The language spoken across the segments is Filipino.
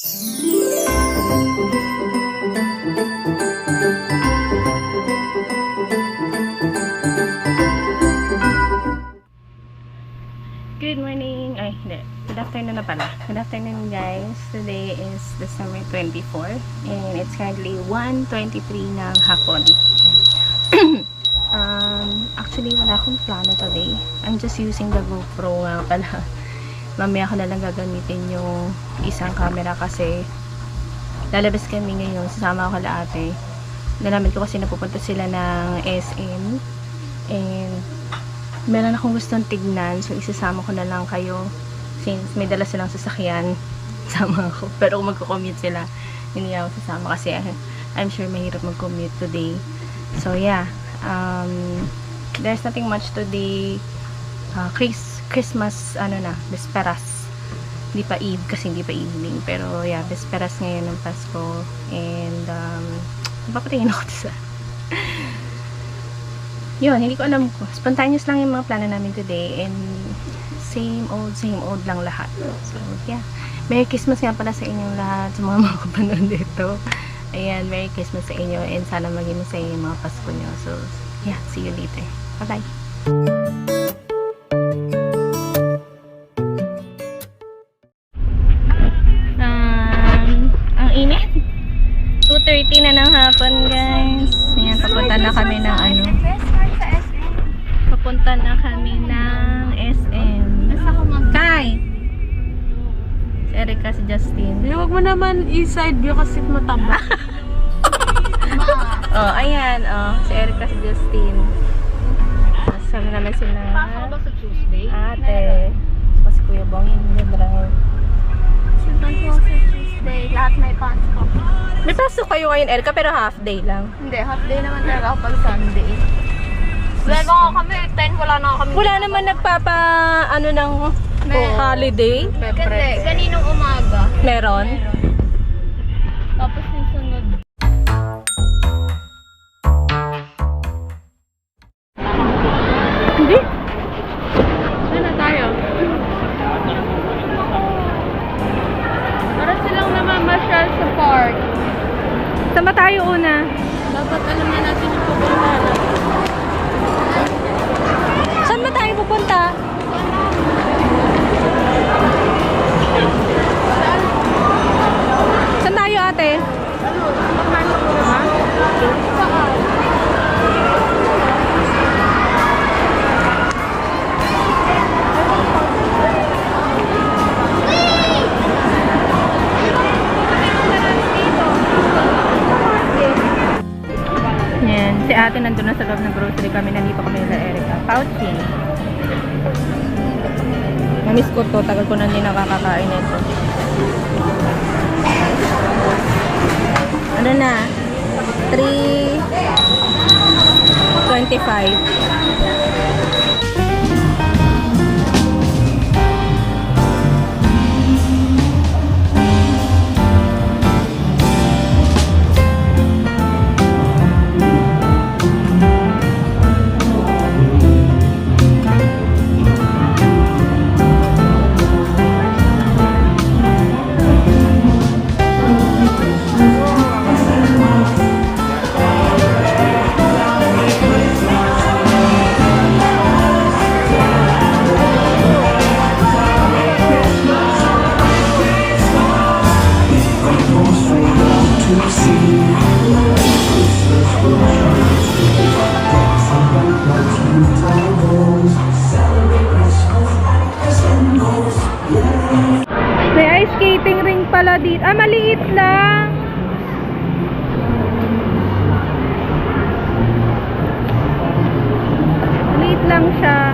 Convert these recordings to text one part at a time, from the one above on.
Good morning. Ay, hindi. Good afternoon na pala. Good afternoon, guys. Today is December 24 and it's currently 1:23 ng hapon. Actually, wala akong plano today. I'm just using the GoPro nga pala. Mamaya ko na lang gagamitin yung isang camera kasi lalabas kami ngayon. Sasama ako kala ate. Nalaman ko kasi napupunta sila ng SM and meron akong gustong tignan, so isasama ko na lang kayo since may dala silang sasakyan. Sama ako, pero kung magko-commute sila hindi ako sasama kasi I'm sure mahirap mag-commute today. So yeah, there's nothing much today. Christmas Vesperas, hindi pa Eve kasi hindi pa evening, pero yeah, Vesperas ngayon ng Pasko and papatingin ako sa yun, hindi ko alam ko. Spontaneous lang yung mga plano namin today and same old lang lahat. So, yeah. Merry Christmas nga pala sa inyong lahat, sa mga kapanood dito. Ayan, Merry Christmas sa inyo and sana maging masaya yung mga Pasko nyo. So, yeah, see you later. Bye-bye. Ang init. 2:30 na ng hapon, guys. Ayan, papunta na kami ng Papunta na kami ng SM. Kai! Si Erica, si Justin. Huwag mo naman i-side view kasi mataba. Oh, ayan. Oh, si Erica, si Justin. Kasama naman sila. Pasok ba sa Tuesday? Ate. Si Kuya Bong yung drive. Pasok sa Tuesday. Lahat may pasok. May pasok kayo ngayon, Erica, pero half day lang. Hindi, half day naman talaga ako pag Sunday. Wala kami, 10 wala na kami. Wala naman ng holiday. Hindi, kaninong umaga. Meron? Tapos yung sunod. Hindi. Saan na tayo? Para silang namamasyal sa park. Saan ba tayo una? Dapat alam na natin yung pupuntahan natin. Saan ba tayo pupunta? Saan tayo, ate? Yan, si ate nandun na sa loob ng grocery kami, nandito kami nila Erica. Pouching. Namiss ko to, tagal ko na hindi nakakakain ito. Ano na? 3.25. May ice skating ring pala dito. Ah, maliit lang. Maliit lang siya.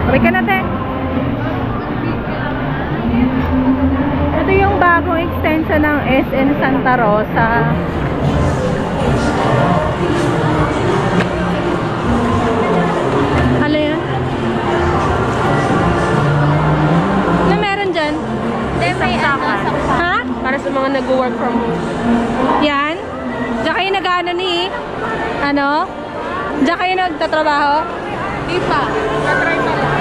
Sabay ka na, te. Ito yung bagong extension ng SN Santa Rosa. Ano yun? Ano meron dyan? May Ha? para sa mga nag-work from home. Yan? Diyan kayo nag-ano ni? Ano? Diyan kayo nagtatrabaho? Di pa. Na-try pa lang.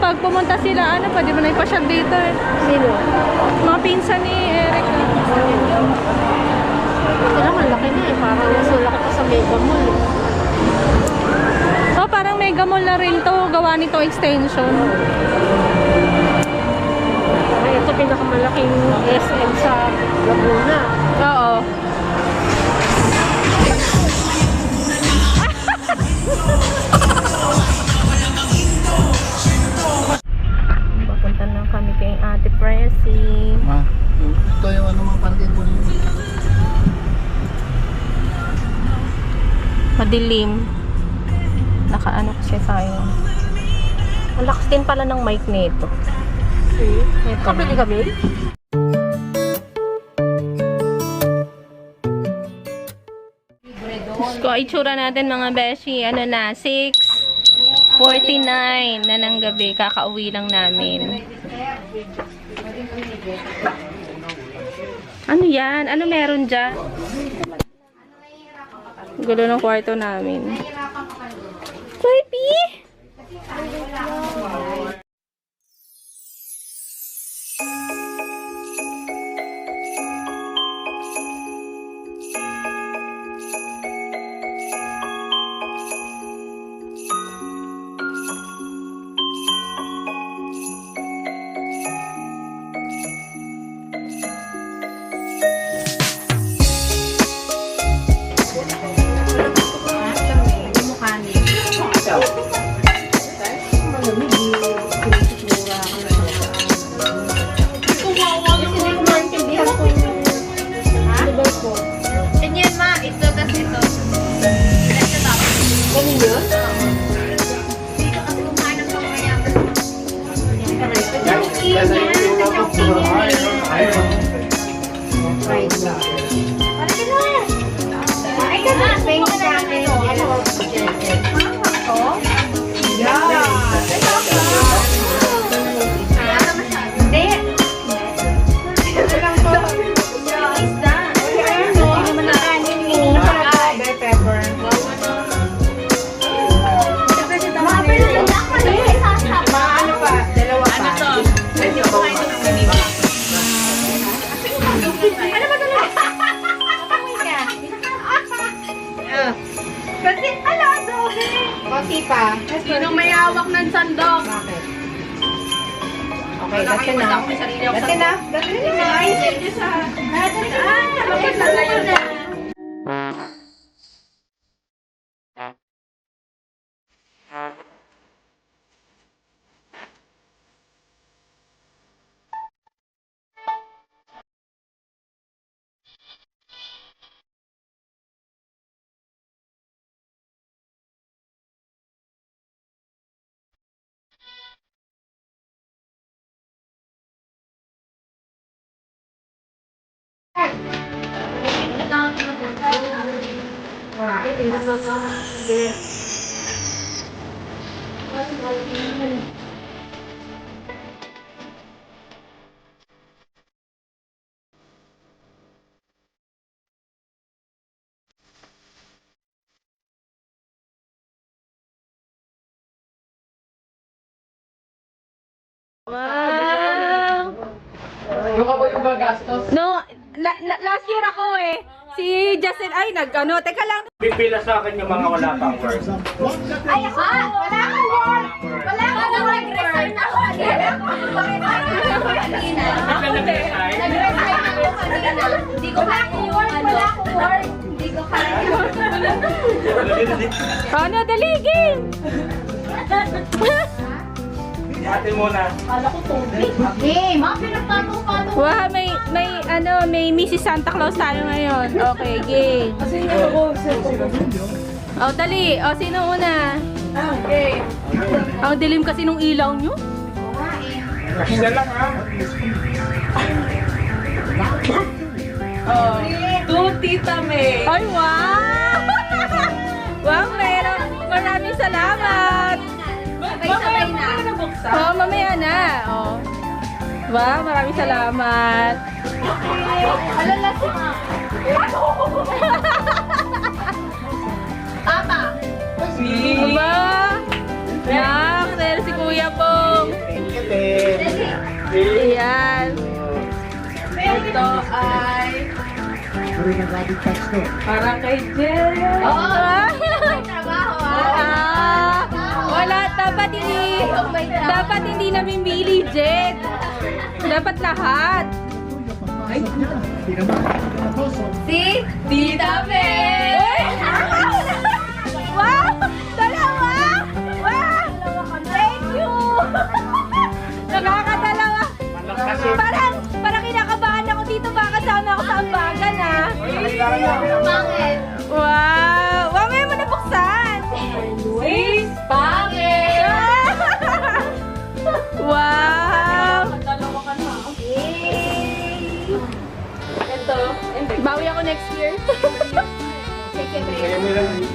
pag pumunta sila, ano, pwede mo na ipasyal dito eh. Sino? Mga pinsan ni Eric. Kailangan laki na eh. Parang mas laki pa sa Mega Mall. Oh, parang mega mall na rin to. Gawa nito extension. Ay, ito pinakamalaking SM sa Laguna. Oo. Papunta na kami kay Ate Pressy. Ma, ito yung ano mga parking po niyo. Madilim. Nakaano kasi tayo. Ang lakas din pala ng mic nito. Ito. Kabili kami? So, itsura natin mga beshi. Ano na, 6:49 na ng gabi. Kakauwi lang namin. Ano yan? Ano meron dyan? Gulo ng kwarto namin. Baby! Ganyan ma, ito tas ito. Ganyan yun? Dito kasi kumain ng pangmayang. Ay ka na! Pink sa akin. Hindi. Ito lang to. Isda. Hindi naman na kanin eh. Pepper. Ano pa? Dalawa pa. Ano to? Ano ba talaga? Kasi ala, dobe. Konti pa. Sinong may hawak ng sandok? Bakit? Okay, that's enough. That's enough. That's enough. That's enough. Wow! Yung ako yung magastos. No, last year ako eh. Si Justin, ay, nag-ano, teka lang. Pipila sa akin yung mga wala pang work. Ay, wala akong work! Wala akong nag-resign ako kanina. Nag-resign? Nag-resign ako kanina. Hindi ko kaya yung wala akong work. Hindi ko kaya. Ano, dali, game! Ate muna. Okay, mga pinagpatong-patong. Wow, may Mrs. Santa Claus tayo ngayon. Okay, game. Oh, dali. Oh, sino una? Okay. Ang dilim kasi nung ilaw nyo. Isa lang ha. Tita May. Ay, wow! Wow, meron. Maraming salamat. Sabay-sabay na. Oh, mamaya na. Oh. Wow, maraming salamat. Alala si Ma. Apa. Aba! Nak, dahil si Kuya Bong. Ito ay Sorry na gabi text ko. para kay Jen. Oo. May trabaho Wala, dapat hindi namimili, Jed. Dapat lahat. Hindi naman. Si Tita Beth. Wow! Dalawa! Wow! Thank you! Nakakadalawa. Parang kinakabahan ako dito. Baka kasama ako sa ambagan, ah. Bakit? Wow! Mamaya mo nabuksan. Sis Pangit. Wow! Dalawa ka na. Ito. Bawi ako next year.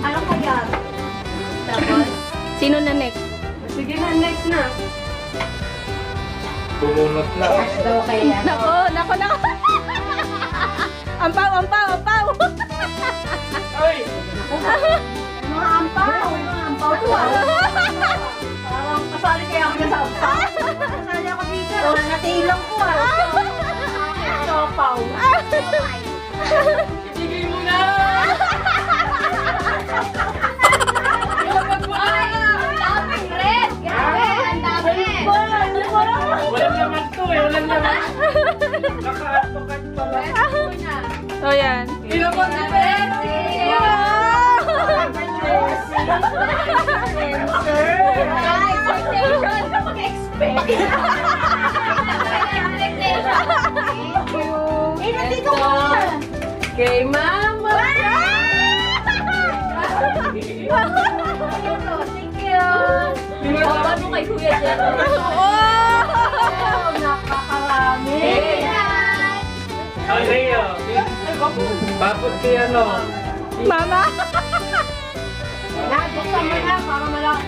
Ano kaya? Tapos? Sino na next? Sige na, next na. Bumunot na. Nako. Ampaw. Ay! Mga ampaw. Mga ampaw to Parang kasali kaya ako sa ampaw. Kasali ako dito. Natilang ko Sopaw. Ibigay mo na! Ang daming red! Grabe! Ang dami! Walang naman to eh. Walang naman. Naka-ato-kat pala. O yan. Ilabas si Bessie! Expectation! Mag-expect! Nandito ka! Kay Mama! Thank you! Paano kay Kuya Jen? Nakakarami! Ang Leo. Bakit kay ano? Mama. Buksan mo na para malaki.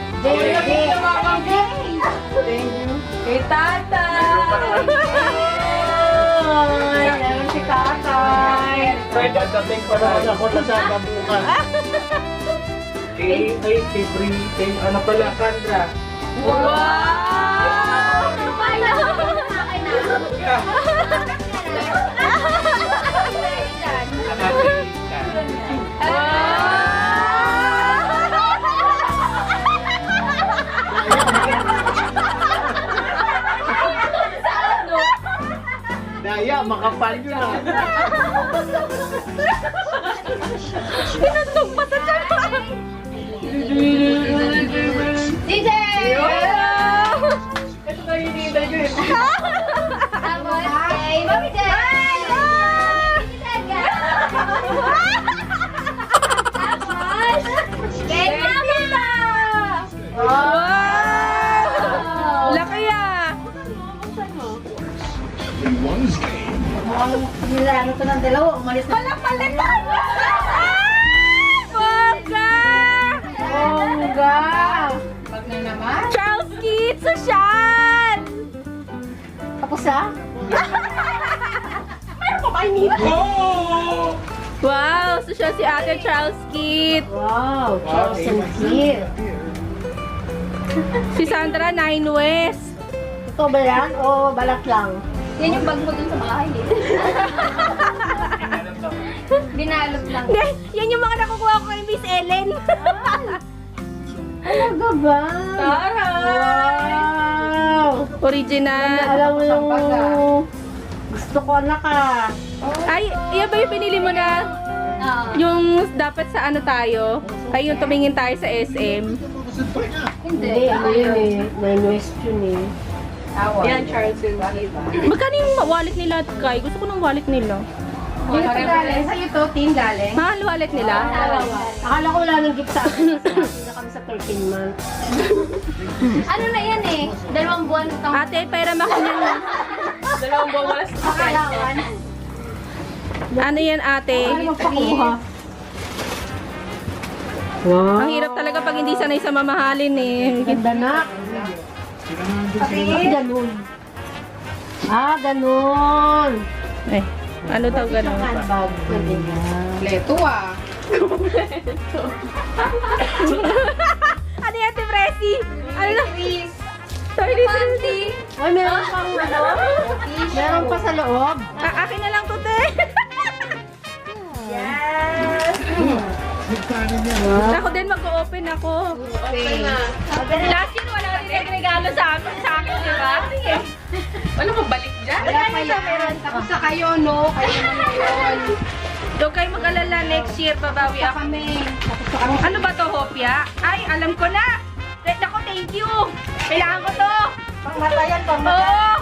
Kay Tatay! Meron si Tatay! Ay, dadating pa naman ako na sa kabukan. Kay Bri, kay ano pala, Sandra. Wow! Daya, makapal yun ah. Pinantog pa sa tiyan. DJ! Ito na yung hinihintay ko eh. Tapos kay Mami Jen! Tapos kay Mama! Wow! Laki ah. Mukhang nilano to ng dalawa. Umalis na. Walang palitan! Bongga! Bongga! Pag na naman. Charles Keats! Social! Tapos ha? Oh! Wow! Social si Ate Charles Keats! Wow! Charles and Keith. Si Sandra, 9 West. Ito ba yan? O balat lang? Yan yung bag mo dun sa bahay. Binalot lang. Guys, yan yung mga nakukuha ko kay Miss Ellen. Talaga ba? Wow! Original. Alam mo yung gusto ko anak ah. Ay, yan ba yung pinili mo na? Yung dapat sa ano tayo? Ay, yung tumingin tayo sa SM. Hindi, ano yun eh. Nine West yun eh. Yan, Charles and Keith. Magkano yung wallet nila, Kai? Gusto ko ng wallet nila. Dito galing. Sa'yo to, team galing. Mahal wallet nila? Akala ko wala nang gift sa akin. Hindi kami sa 13 months. Ano na yan eh? 2 buwan itong... Ate, pera ako niyan. 2 buwan wala sa kakalawan. Ano yan, ate? magpakuha? Ang hirap talaga pag hindi sanay sa mamahalin eh. Ganda na. Pati ganun. Ah, ganun. Eh, ano daw ganun? Handbag. Leto ah. Ano yan, Ate Presi? Ano na? Chris. Sorry, Presi. Uy, meron pang ano? Meron pa sa loob. Akin na lang to, te. Nagkanin niya. Ako din mag-open ako. Okay. Last year, wala rin nagregalo sa akin, di ba? Wala mo balik dyan? Kaya meron. Tapos sa kayo, no? Kayo naman yun. Doon kayo mag-alala, next year, babawi ako. Kami. Tapos sa kami. Ano ba to, Hopia? Ay, alam ko na. Ako, thank you. Kailangan ko to. Pangmatayan, Oo.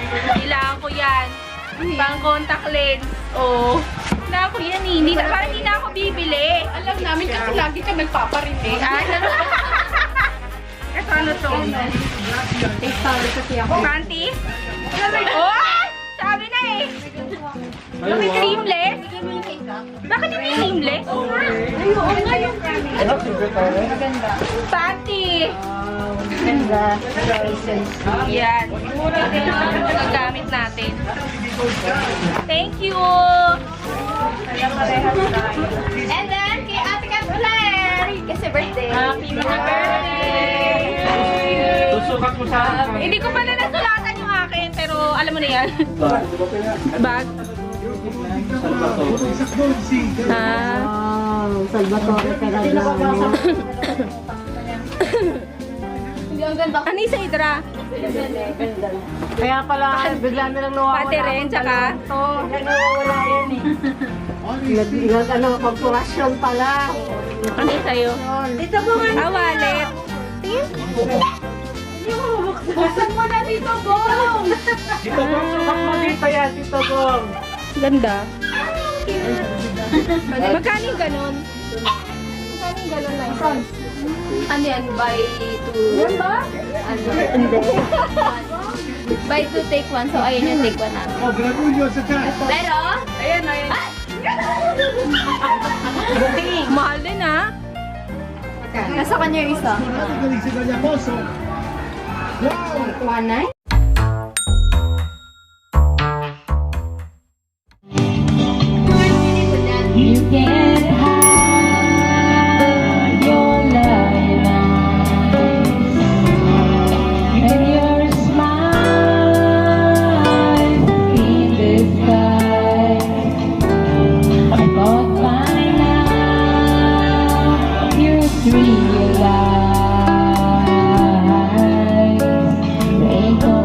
Kailangan ko yan. Pang contact lens. Oo. Kailangan ko yan eh. Parang hindi na ako bibili. Alam namin kasi lagi ka nagpaparinig. Ay, ano? Ito ano to? Take towel kasi ako. Panty? Oh! Sabi na eh. Yung seamless? Bakit yung seamless? Ay, oo nga yung maganda. Panty! Ganda. License. Yan. Gagamit natin. Thank you! And then, kay Ate Kat ulit. Kasi birthday. Happy birthday! Susukat mo sa akin. Hindi ko pala nasulatan yung akin, pero alam mo na yan. Bag. Ah. Salvatore Ferragamo. Hindi ang ganda. Ano yung sa Idra? Kaya pala, bigla na lang nawawala. Pati rin, tsaka? Ito, nawawala yan eh. Ano, pampurasyon pala. Ano yung sa'yo? Dito mo nga. Ah, wallet. Tingin. Buksan mo na dito, Bong! Dito Gong, sukat mo dito yan, Dito Gong. Ganda. Magkano yung ganun? Magkano yung ganun na ison? Ano yan? Buy two. Yan ba? Ano? Hindi. Buy two, take one. So, ayun yung take one namin. Oh, granulyo sa chat. Pero, Ayan, ayan. Mahal din ah. nasa kanya yung isa. Natin galing si Ganya Poso. Wow! 1.9? You can't hide your light and your smile in the sky. I thought by now you'd realize there ain't no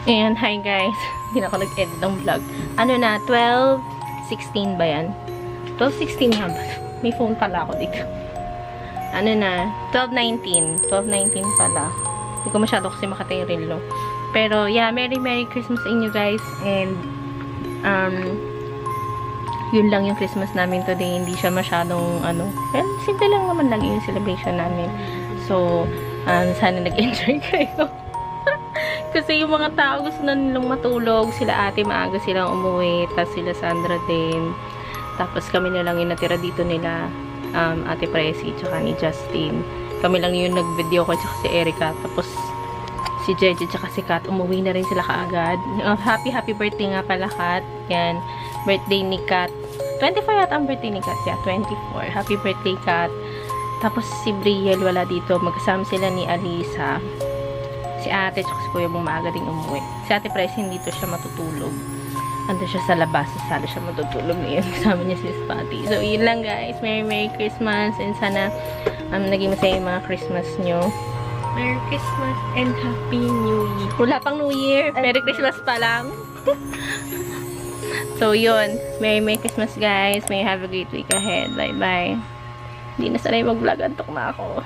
Ayan, hi guys. Hindi na ako nag-edit ng vlog. Ano na, 12:16 ba yan? 12:16 nga ba? May phone pala ako dito. Ano na, 12:19. 12:19 pala. Hindi ko masyado kasi makatay yung relo. Pero, yeah, Merry Christmas sa inyo guys. And, yun lang yung Christmas namin today. Hindi siya masyadong, well, simple lang naman lagi yung celebration namin. So, sana nag-enjoy kayo. Kasi yung mga tao gusto na nilang matulog. Sila ate, maaga silang umuwi. Tapos sila Sandra din. Tapos kami na lang yung natira dito nila. Ate Presi, tsaka ni Justin. Kami lang yung nag-video ko, tsaka si Erica. Tapos, si Jeje, tsaka si Kat. Umuwi na rin sila kaagad. Happy birthday nga pala, Kat. Yan. Birthday ni Kat. 24 yata ang birthday ni Kat. Yeah, 24. Happy birthday, Kat. Tapos, si Brielle wala dito. Magkasama sila ni Alisa. Si ate, tsaka si kuya mong maaga rin umuwi. Si ate Presi, hindi to siya matutulog. Ando siya sa labas, sa sala siya matutulog ngayon. Kasama niya si Spotty. So, yun lang guys. Merry Christmas. And sana naging masaya yung mga Christmas nyo. Merry Christmas and Happy New Year. Wala pang New Year. Merry Christmas pa lang. So, yun. Merry Christmas guys. May have a great week ahead. Bye-bye. Hindi na sanay mag-vlog. Antok na ako.